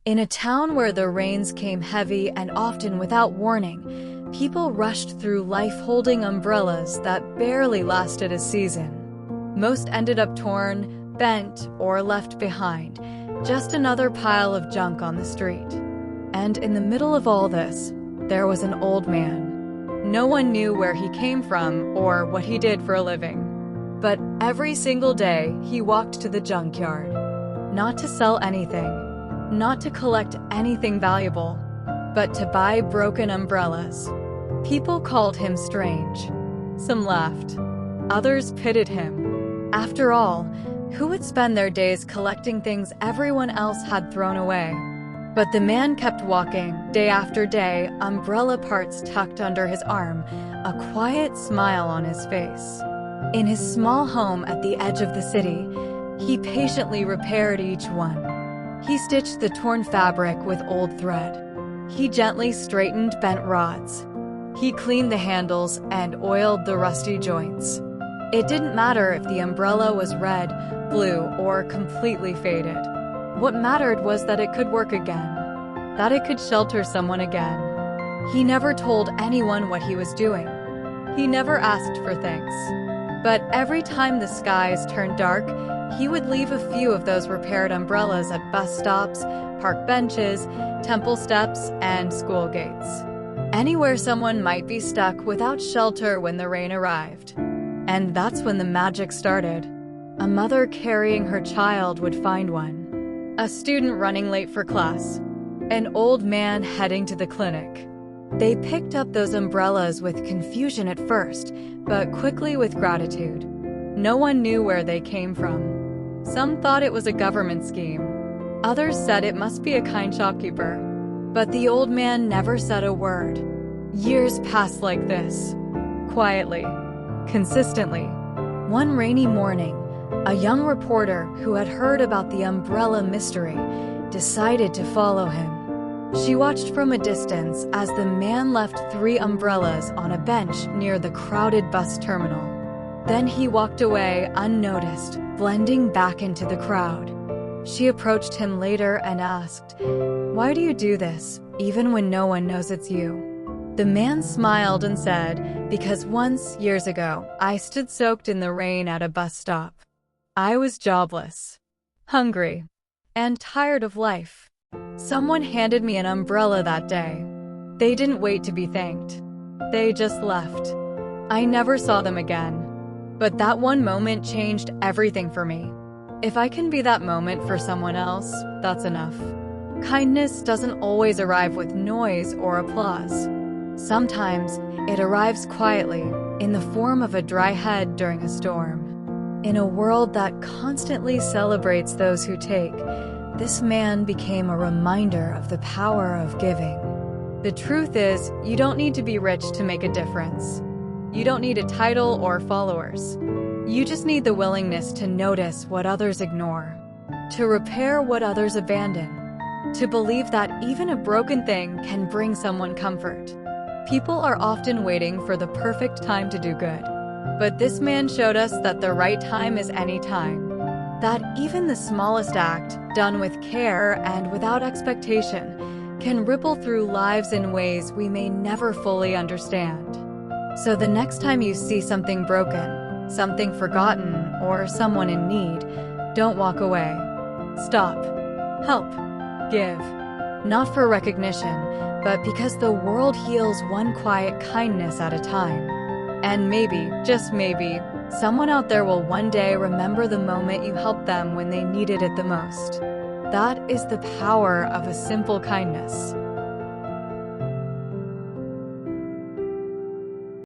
In a town where the rains came heavy and often without warning, people rushed through life holding umbrellas that barely lasted a season. Most ended up torn, bent, or left behind, just another pile of junk on the street. And in the middle of all this, there was an old man. No one knew where he came from or what he did for a living. But every single day, he walked to the junkyard. Not to sell anything, not to collect anything valuable, but to buy broken umbrellas. People called him strange. Some laughed. Others pitied him. After all, who would spend their days collecting things everyone else had thrown away? But the man kept walking, day after day, umbrella parts tucked under his arm, a quiet smile on his face. In his small home at the edge of the city, he patiently repaired each one. He stitched the torn fabric with old thread. He gently straightened bent rods. He cleaned the handles and oiled the rusty joints. It didn't matter if the umbrella was red, blue, or completely faded. What mattered was that it could work again, that it could shelter someone again. He never told anyone what he was doing. He never asked for things. But every time the skies turned dark, he would leave a few of those repaired umbrellas at bus stops, park benches, temple steps, and school gates. Anywhere someone might be stuck without shelter when the rain arrived. And that's when the magic started. A mother carrying her child would find one. A student running late for class. An old man heading to the clinic. They picked up those umbrellas with confusion at first, but quickly with gratitude. No one knew where they came from. Some thought it was a government scheme. Others said it must be a kind shopkeeper. But the old man never said a word. Years passed like this. Quietly. Consistently. One rainy morning, a young reporter who had heard about the umbrella mystery decided to follow him. She watched from a distance as the man left 3 umbrellas on a bench near the crowded bus terminal. Then he walked away unnoticed, blending back into the crowd. She approached him later and asked, "Why do you do this, even when no one knows it's you?" The man smiled and said, "Because once, years ago, I stood soaked in the rain at a bus stop. I was jobless, hungry, and tired of life. Someone handed me an umbrella that day. They didn't wait to be thanked. They just left. I never saw them again. But that one moment changed everything for me. If I can be that moment for someone else, that's enough." Kindness doesn't always arrive with noise or applause. Sometimes it arrives quietly, in the form of a dry head during a storm. In a world that constantly celebrates those who take, this man became a reminder of the power of giving. The truth is, you don't need to be rich to make a difference. You don't need a title or followers. You just need the willingness to notice what others ignore, to repair what others abandon, to believe that even a broken thing can bring someone comfort. People are often waiting for the perfect time to do good. But this man showed us that the right time is any time. That even the smallest act, done with care and without expectation, can ripple through lives in ways we may never fully understand. So the next time you see something broken, something forgotten, or someone in need, don't walk away. Stop. Help. Give. Not for recognition, but because the world heals one quiet kindness at a time. And maybe, just maybe, someone out there will one day remember the moment you helped them when they needed it the most. That is the power of a simple kindness.